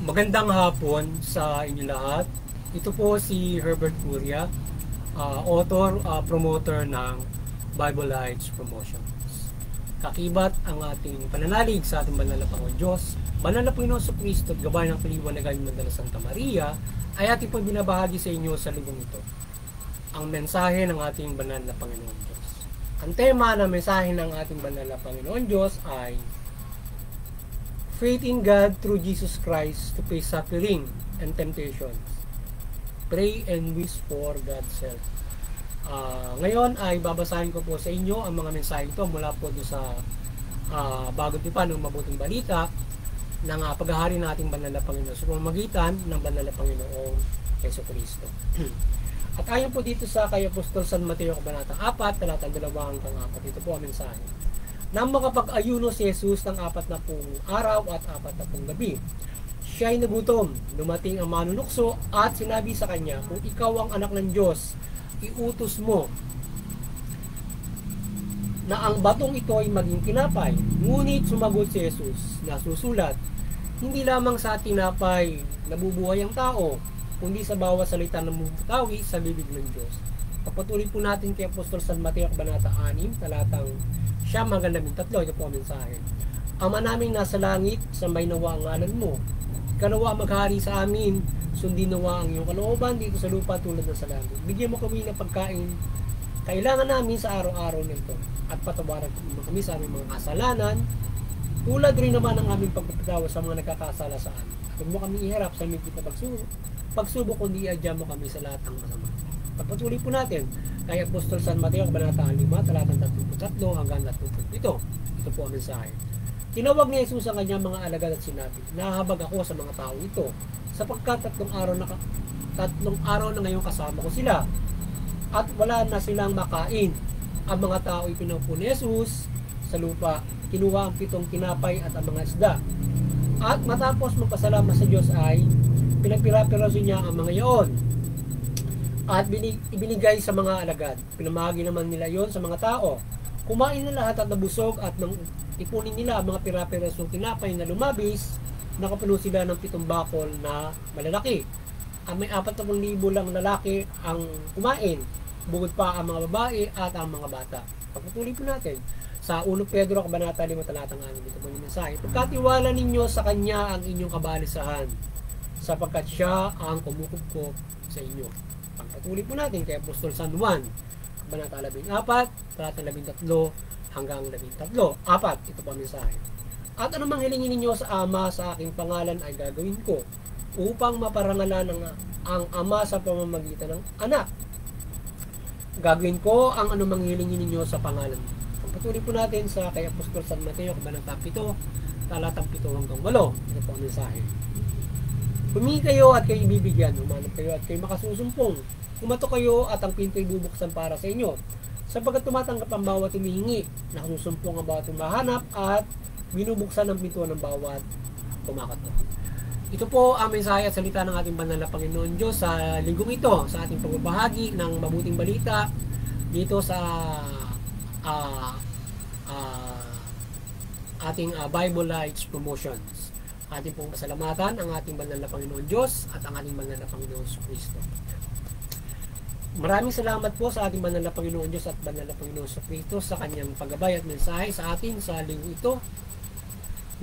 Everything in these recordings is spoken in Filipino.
Magandang hapon sa inyo lahat. Ito po si Herbert Curia, author, promoter ng Bible Lights Promotions. Kakibat ang ating pananalig sa ating banal na Panginoon Diyos, banal na Panginoon sa Kristo at gabay ng paliwanagan ng Madala Santa Maria ay ating pong binabahagi sa inyo sa lingkong ito. Ang mensahe ng ating banal na Panginoon Diyos. Ang tema ng mensahe ng ating banal na Panginoon Diyos ay faith in God through Jesus Christ to face suffering and temptations. Pray and wish for God's help. Ngayon ay babasahin ko po sa inyo ang mga mensahe ito mula po doon sa Bagong Tipan ng Mabuting Balita ng paghahari ng ating banal na Panginoon sa pamamagitan ng banal na Panginoong Yesu Kristo. At ayon po dito sa kay Apostol San Mateo Kabanata 4, talatang 2 hanggang 4. Ito po ang mensahe. Nang makapag-ayuno si Jesus ng 40 araw at 40 gabi, siya ay nagutom. Dumating ang manunukso at sinabi sa kanya, kung ikaw ang anak ng Diyos, iutos mo na ang batong ito ay maging tinapay. Ngunit sumagot si Jesus, nasusulat, hindi lamang sa tinapay nabubuhay ang tao, kundi sa bawat salita na bumutawi sa bibig ng Diyos. Papatuloy po natin kay Apostol San Mateo Kabanata 6, talatang 13. Ito po ang mensahe. Ama naming nasa langit, sambay nawa ang ngalan mo. Kanawa maghari sa amin, sundin nawa ang iyong kalooban dito sa lupa tulad ng sa langit. Bigyan mo kami ng pagkain kailangan namin sa araw-araw nito at patawaran mo kami sa aming mga kasalanan tulad rin naman ang aming pagpapatawa sa mga nagkakasala sa amin. Huwag mo kami iharap sa aming pagsubok kundi adya mo kami sa lahat ng masama. Pagpatuloy po natin kay Apostol San Mateo Kabanata 5, talatang 33 hanggang 37. Ito po ang mensahe. Tinawag ni Jesus ang kanyang mga alagad at sinabi, nahahabag ako sa mga tao ito, sapagkat tatlong araw na ngayon kasama ko sila, at wala na silang makain. Ang mga tao ay pinaupo ni Jesus sa lupa, kinuha ang 7 tinapay at ang mga isda. At matapos magpasalamat sa Diyos ay pinagpira-piraso niya ang mga iyon at ibinigay sa mga alagad. Pinamahagi naman nila yon sa mga tao. Kumain na lahat at nabusog at nang ipunin nila ang mga pira-pirasong tinapay na lumabis, nakapuno sila ng 7 bakol na malalaki. May 40,000 lang lalaki ang kumain, bukod pa ang mga babae at ang mga bata. Pagpatuloy po natin sa 1 Pedro Kabanata 5, talatang 6. Dito po yung mensahe. Pagkatiwala ninyo sa Kanya ang inyong kabalisahan, sapagkat siya ang kumukupkop sa inyo. Pagpatuloy po natin kay Apostol San Juan, Kabanata 14, talatang 13 hanggang 13. 4, ito po ang mensahe. At anumang hilingin ninyo sa Ama sa aking pangalan ay gagawin ko, upang maparangalan ang Ama sa pamamagitan ng Anak. Gagawin ko ang anumang hilingin ninyo sa pangalan. Pagpatuloy po natin sa kay Apostol San Mateo Kabanata 7, talatang 7 hanggang 8. Ito po ang mensahe. Humingi kayo at kayo ibibigyan, humanap kayo at kayo makasusumpong. Kumatok kayo at ang pinto ay bubuksan para sa inyo. Sapagkat tumatanggap ang bawat humihingi, nakasusumpong ang bawat humahanap at binubuksan ang pinto ng bawat kumakatok. Ito po ang mensahe at salita ng ating banal na Panginoon Diyos sa linggong ito, sa ating pagbabahagi ng mabuting balita dito sa ating Bible Lights Promotions. Ating pong pasalamatan ang ating banal na Panginoon Diyos at ang ating banal na Panginoon Kristo. Maraming salamat po sa ating banal na Panginoon Diyos at banal na Panginoon Kristo sa kanyang paggabay at mensahe sa atin sa linggo ito,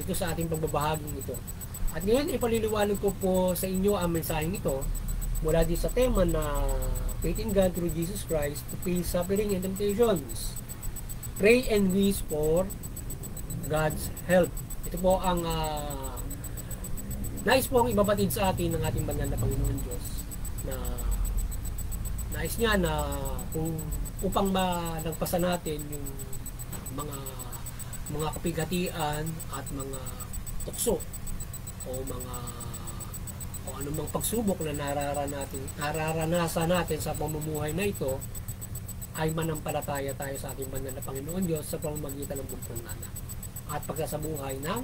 dito sa ating pagbabahaging ito. At ngayon ipaliliwanag ko po sa inyo ang mensaheng ito mula din sa tema na faith in God through Jesus Christ to face suffering and temptations. Pray and wish for God's help. Ito po ang nais pong ibabatid sa atin ng ating banal na Panginoon Diyos na nais niya na upang malagpasan natin yung mga kapighatian at mga tukso o anumang pagsubok na nararanasan natin sa pamumuhay na ito ay manampalataya tayo sa ating banal na Panginoon Diyos sa pamamagitan ng buntong anak at pagkasabuhay ng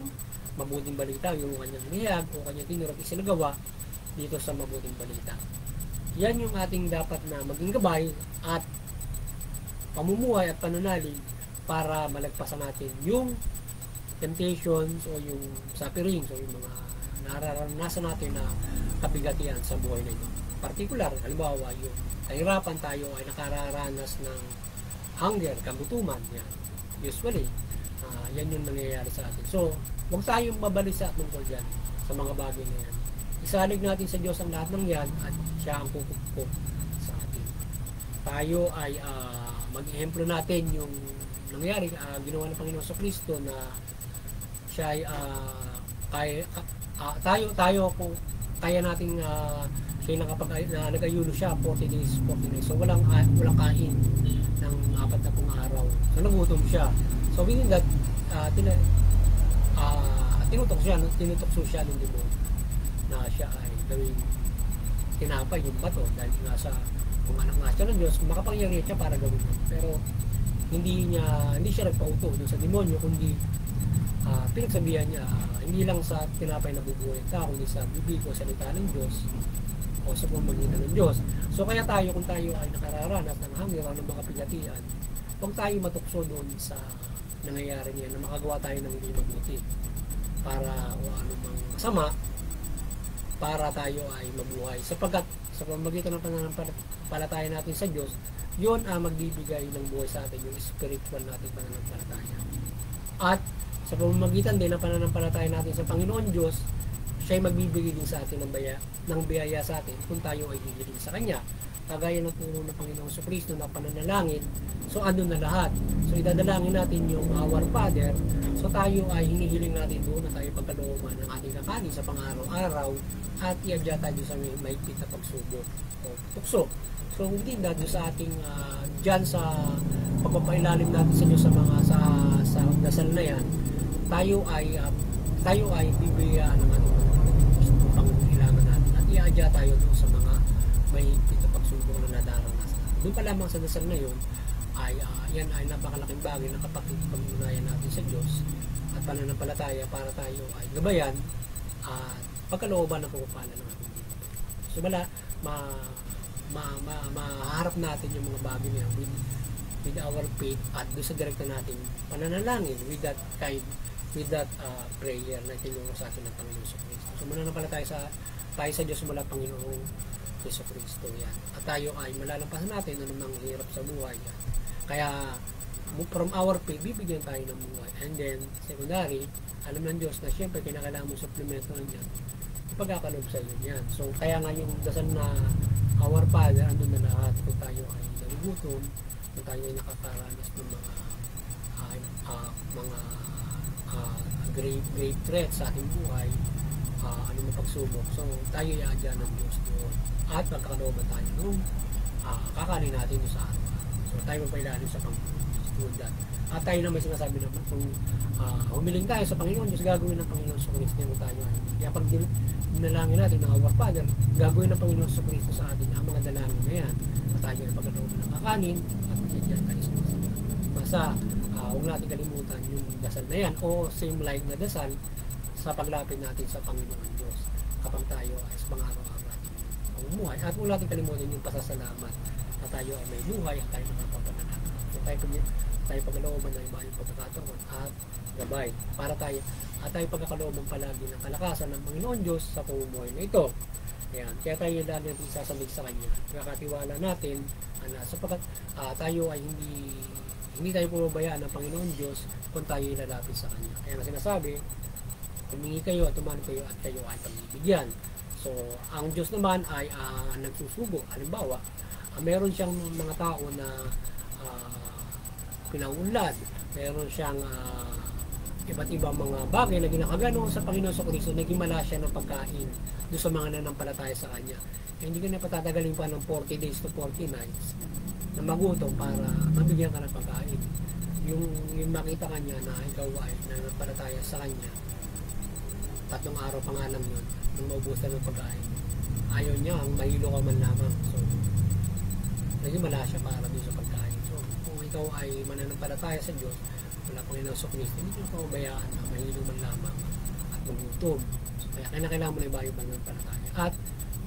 mabuting balita, yung kanyang niyag o kanyang tinurot isinagawa dito sa mabuting balita. Yan yung ating dapat na maging gabay at pamumuhay at pananalig para malagpasan natin yung temptations o yung sufferings o yung mga nararanasan natin na kabigatian sa buhay na ito. Partikular, halimbawa, yung kahirapan tayo ay nakararanas ng hunger, kagutuman, yan. Usually, yan yung nangyayari sa atin. So, huwag tayong mabalisa tungkol dyan sa mga bagay na yan. Isalig natin sa Diyos ang lahat ng yan at siya ang kukup sa atin. Tayo ay mag-ehemplo natin yung nangyari, ginawa ng Panginoon sa Kristo na siya ay tayo kung kaya nating siya nag-ayuno siya 40 days, 40 nights. So walang kain ng 40 araw. So nagutom siya. So within that tinutokso siya ng demonyo na siya ay gawing tinapay yung bato dahil nga sa kung anak nga siya ng Diyos, makapangyarihan siya para gawin yun. Pero hindi siya nagpauto dun sa demonyo, kundi pinagsabihan niya hindi lang sa tinapay na bubuhay ang tao, kundi sa bibig o salita ng Diyos o sa pamamagitan ng Diyos. So kaya tayo, kung tayo ay nakararanas ng hunger o ng mga pigatian, huwag tayo matukso doon sa nangyayari niya na makagawa tayo ng hindi mabuti para o anumang masama para tayo ay mabuhay. Sapagkat sa pamamagitan ng pananampalataya natin sa Diyos, yun ang magbibigay ng buhay sa atin, yung spiritual natin pananampalataya. At sa pamamagitan din ng pananampalataya natin sa Panginoon Diyos, siya ay magbibigay din sa atin ng biyaya sa atin kung tayo ay hihiling sa Kanya. Kagaya ng turo ng Panginoon sa Kristo na pananalangin, so andun na lahat. So idadalangin natin yung Our Father, so tayo ay hinihiling natin doon na tayo pagkalooban ng ating kakanin sa pang-araw-araw at iadya tayo sa mahigpit na pagsubok o tukso. So hindi na doon sa ating dyan sa pagpapailalim natin sa Diyos sa mga sa dasal na yan, tayo ay bibigyan ng ating pangangailangan natin at iadya tayo doon sa mga mahigpit na pagsubok na nadaranasan. Doon pa lamang sa dasal na yun ay yan ay napakalaking bagay na kapag pag-unayan natin sa Diyos at pananampalataya para tayo ay gabayan at pagkalooban ng pagpapala ng ating Diyos. So maharap natin yung mga bagay niya with our faith at doon sa direkta natin pananalangin with that prayer na tinuro sa atin ng Panginoon sa Kristo. So mananampalataya tayo sa Diyos mula Panginoong Yesu Kristo yan. At tayo ay malalampasan natin anumang hirap sa buhay yan. Kaya from our faith, bibigyan tayo ng buhay. And then, secondary, alam ng Diyos na siyempre kinakailangan mo supplemento ng yan. Ipagkakaloob sa iyo yan. So, kaya nga yung dasal na Our Father, andun na lahat. Kung tayo ay nagugutom, kung tayo ay nakakaranas ng mga great threats sa ating buhay, anong pagsubok. So, tayo i-adya ng Diyos doon. At magkakalooban tayo nung kakanin natin doon sa araw. So, tayo magpailalim sa Panginoon. At tayo na may sinasabi naman kung humiling tayo sa Panginoon Diyos, gagawin ng Panginoon sa Kristo yung tayo ay. Kaya pag dinalangin natin ng Our Father, gagawin ng Panginoon sa Kristo sa atin ang mga dalangin na yan. At tayo ay pagkalooban ng kakanin at magigyan tayo sa masama. Basta, huwag natin kalimutan yung dasal na yan o same like na dasal sa paglapit natin sa Panginoon Diyos kapag tayo ay sa pang-araw-araw natin pamumuhay. At huwag natin kalimutan yung pasasalamat na tayo ay may buhay at tayo nakapapananaw. So tayo pagkalooban ng iba yung pagkakataon at gabay para tayo at tayo pagkakalooban palagi ng kalakasan ng Panginoon Diyos sa pamumuhay na ito. Ayan. Kaya tayo lalo natin sasalig sa Kanya. Kakatiwala natin sapagkat tayo ay hindi tayo pumabayaan ng Panginoon Diyos kung tayo ilalapit sa Kanya. Kaya na sinasabi, tumingi kayo at tumano kayo at kayo ay pagbibigyan. So, ang Diyos naman ay nagsusugo. Halimbawa, meron siyang mga tao na pinaunlad. Meron siyang iba't ibang mga bagay na ginakagano sa Panginoon sa Kristo, nagimala siya ng pagkain doon sa mga nanampalataya sa Kanya. Hindi ka na patatagalin pa ng 40 days to 40 nights na magutom para mabigyan ka ng pagkain. Yung makita kanya na ikaw ay nanampalataya sa Kanya, 3 araw pa nga lang yun, nung maubusan ng pagkain. Ayaw niya, ang mahilo ka man lamang. So, nagimala siya para doon sa pagkain. So, kung ikaw ay mananampalataya sa Diyos, wala Panginoon sa Kristo, hindi ka pabayaan na mahilo man lamang at magutom. So, kaya kailangan mo na iba yung pananampalataya. At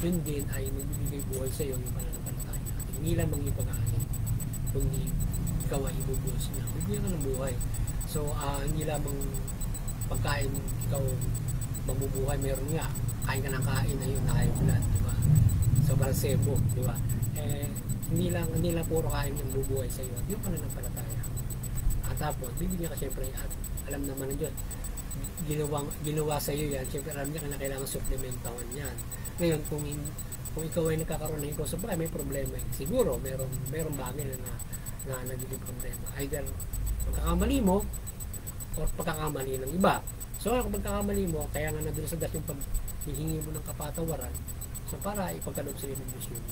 yun din ay magbibigay buhay sa iyo yung pananampalataya natin. Hindi lang pagkain, kundi ikaw ay ibubuhos niya. Bibigyan ka ng buhay. So, hindi lamang pagkain ikaw mabubuhay, meron nga kain ka ng kain, ayun, naka-blood, di ba? Sobrang sebo, di ba? Hindi lang puro kain yung bubuhay sa iyo. Yung pananampalataya. At tapos, bibigyan ka syempre, at alam naman ng Diyos, ginawa sa iyo yan, syempre alam niya na kailangan supplementawan yan. Ngayon, kung ikaw ay nagkakaroon ng ikaw sa buhay, may problema. Siguro, merong bagay na nagiging problema. Either pagkakamali mo, or pagkakamali ng iba. So, kung pagkakamali mo, kaya nga nandun sa dating paghihingi mo ng kapatawaran, so para ipagkaloob sa iyo ng Diyos yun,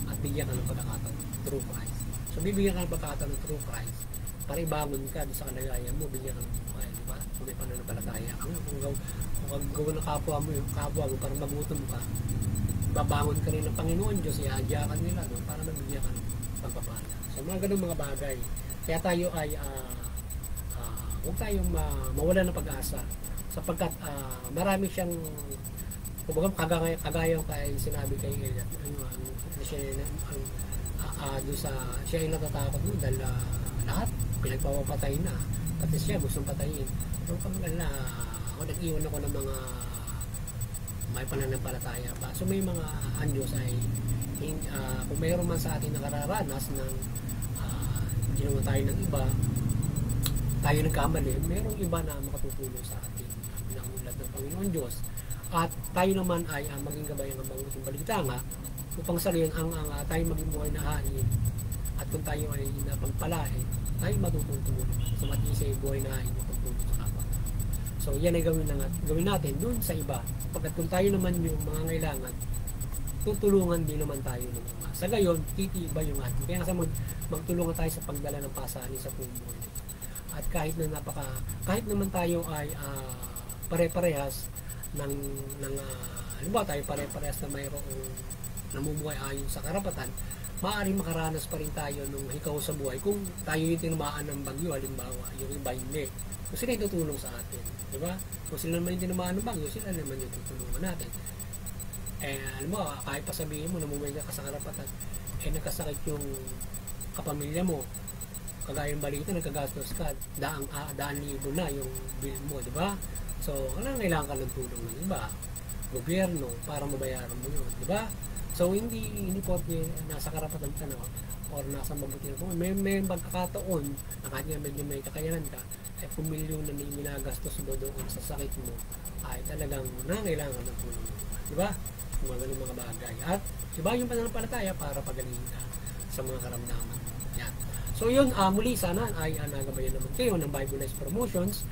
at bigyan ka ng pagkakataon through Christ. So, bibigyan ka ng pagkakataon through Christ para ibangon ka sa kalagayan mo, bigyan ka ng buhay, di ba? Kung may pananampalataya ka, kung gawin ng kapwa mo para magutom ka, babangon ka rin ng Panginoon Diyos, iadya ka nila no, para mabigyan ka ng pagpapala. So, mga ganun mga bagay. Kaya tayo ay huwag tayong mawala ng pag-asa sapagkat marami siyang kumbaga kagaya kay sinabi kay Eliat siya ay natatakot nun dahil lahat pinagpapatay na pati siya gustong patayin pero pagkala ako nag-iwan ako ng mga may pananampalataya pa so may mga Diyos ay kung mayroon man sa atin nakararanas ng ginawa tayo ng iba tayo nagkamali, mayroong iba na makatutulong sa atin ng ulat ng Panginoon Diyos at tayo naman ay maging gabayan ng mabuting balita nga upang sa riyan ang tayo maging buhay na hain at kung tayo ay napagpalain tayo matutulong sa matisay buhay na hain upang tulong sa kapwa. So yan ay gawin natin dun sa iba pagkat kung tayo naman yung mga ngailangan tutulungan din naman tayo ng mga sa gayon titiba yung atin kaya sa magtulungan tayo sa pagdala ng pasanin sa pumuhay at kahit naman tayo ay pare-parehas halimbawa tayo pare-parehas na mayroong namumuhay ayon sa karapatan, maaaring makaranas pa rin tayo nung hikaw sa buhay kung tayo yung tinamaan ng bagyo, halimbawa, yung iba hindi. Kung sila yung tutulong sa atin, di ba? Kung sila naman yung tinamaan ng bagyo, sila naman yung tutulungan natin. Halimbawa, kahit pa sabihin mo, namumuhay ka sa karapatan, nagkasakit yung kapamilya mo, kagaya yung balita, nagkagastos ka, daan libo na yung bill mo, di ba? So, kailangan ka ng tulong ng iba, gobyerno, para mabayaran mo yun, di ba? So, hindi porke nasa karapatan ka na or nasa mabuti na po. May pagkakataon na kahit nga medyo may kakayanan ka, kung milyon na minagastos mo doon sa sakit mo, ay talagang nangailangan ng tulong. Di ba? Mga ganun mga bagay. At iba yung pananampalataya para pagalingin ka sa mga karamdaman. Yan. So yun, muli sana ay nagabayan naman kayo ng Bible-Life Promotions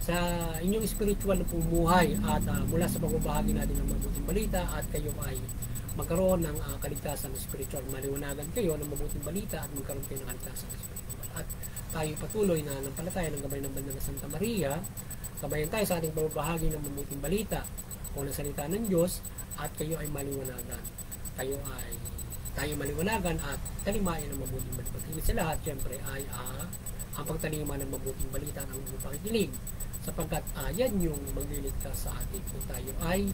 sa inyong spiritual na pumuhay at mula sa pagbabahagi natin ng mabuting balita at kayo ay magkaroon ng kaligtasan ng spiritual. Maliwanagan kayo ng mabuting balita at magkaroon kayo ng kaligtasan ng spiritual. At tayo patuloy na nampalataya ng gabay ng Banda ng Santa Maria. Kabayan tayo sa ating pagbabahagi ng mabuting balita o ng salita ng Diyos at kayo ay maliwanagan. Tayo maliwanagan at talimayan ng mabuting balita. Higit sa lahat, syempre, ay ang pagtalima ng mabuting balita at ang pakikinig. Sapagkat yan yung magliligtas sa atin kung tayo ay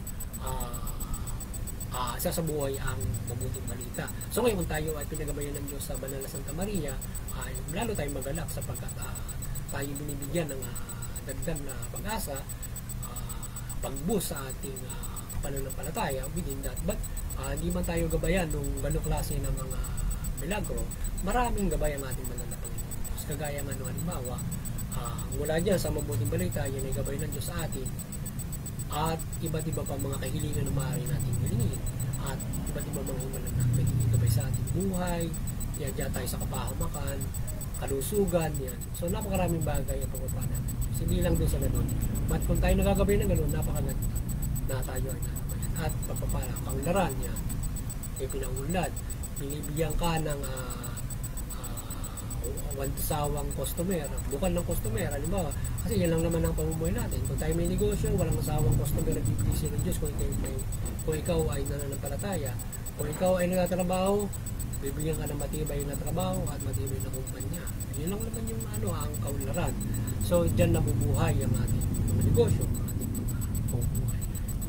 sasabuhay ang mabuting balita. So ngayon kung tayo ay pinagabayan ng Diyos sa Banal na Santa Maria, ay lalo tayong magalak sapagkat tayo binibigyan ng dagdag na pag-asa, pag-boost sa ating pananampalataya within that. But hindi man tayo gabayan ng ganong klase ng mga milagro, maraming gabay ang ating banal na Panginoon. Kagaya nga nung halimbawa, mula dyan sa mabuting balita, yan ay gabay ng Diyos sa atin at iba't iba pa mga kahilingan na maaari natin hilingin at iba't iba mga himalang na pwede gabay sa ating buhay, yan tayo sa kapahamakan, kalusugan, yan. So napakaraming bagay ang pagpapala natin. Hindi lang doon sa ganun. But kung tayo nagagabay ng ganun, napakaganda na tayo ay nagabayan. At pagpapala, panglaran yan, ay pinangunlad, binibigyan ka ng sawang customer, bukal ng customer, halimbawa, kasi yan lang naman ang pamumuhay natin. Kung tayo may negosyo, walang sawang customer at bibigyan ng Diyos kung ikaw ay nananampalataya. Kung ikaw ay nagtatrabaho, bibigyan ka ng matibay na trabaho at matibay na kumpanya. Yan lang naman yung ang kaunlaran. So, dyan nabubuhay ang ating mga negosyo, ang ating mga pamumuhay.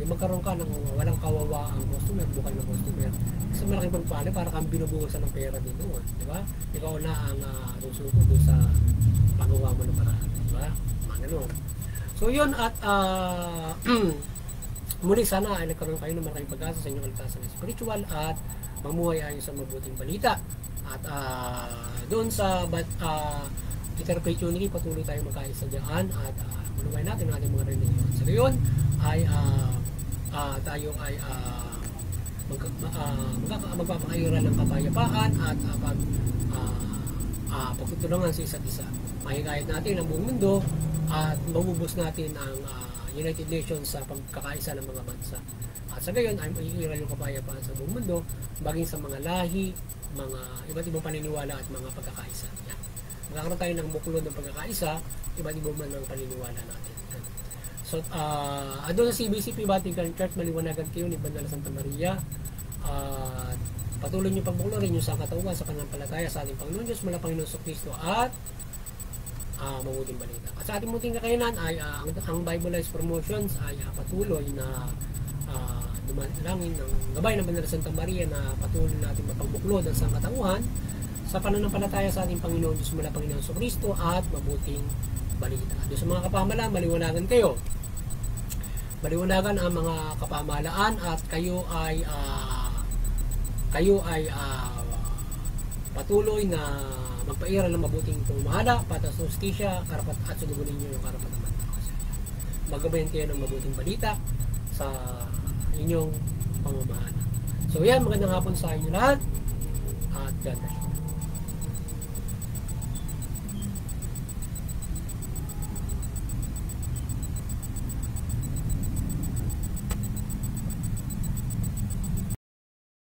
Yung magkaroon ka ng walang kawawa ang customer, bukal ng customer, kasi malaking pagpapala para kang binubuhusan ng pera din doon, di ba? Ikaw na ang susuko doon sa pagawa mo ng paraan, di ba? Mga ganun. So yun at Muli sana ay nagkaroon kayo ng malaking pag-asa sa inyong kaligtasan spiritual at mamuhay ayon sa mabuting balita. At doon sa interpretary, patuloy tayo magkaisa dyan at manuway natin ang ating mga reliyon. Sa gayon ay tayo ay magpapakayuran ng kapayapaan at pagtutulungan sa isa't isa. Mahigayat natin ang buong mundo at mabubus natin ang United Nations sa pagkakaisa ng mga bansa. At sa gayon ay maiiral yung kapayapaan sa buong mundo, baging sa mga lahi, mga iba't ibang paniniwala at mga pagkakaisa. Yan. Magkakaroon tayo ng buklod ng pagkakaisa, iba't ibang man ang paniniwala natin. Yan. So, doon sa CBCP Vatican Church, maliwanagan kayo ni Banal Santa Maria. Patuloy niyo pagbuklarin yung sangkatauhan sa pananampalataya sa ating Panginoon Diyos, mula Panginoon Kristo at mabuting balita. At sa ating munting kakayanan ay ang Bibleized Promotions ay patuloy na dumalangin ng gabay ng Banal Santa Maria na patuloy natin mapagbuklod ang sangkatauhan sa pananampalataya sa ating Panginoon Diyos, mula Panginoon Kristo at mabuting balita. Doon sa mga kapamalaan, maliwanagan kayo. Maliwanagan ang mga kapamalaan at kayo ay patuloy na magpairal ng mabuting pamamahala, patas ng justisya, karapat at sunugunin niyo yung karapat naman. Magabayan kayo ng mabuting balita sa inyong pamamahala. So yan, magandang hapon sa inyo lahat at God bless.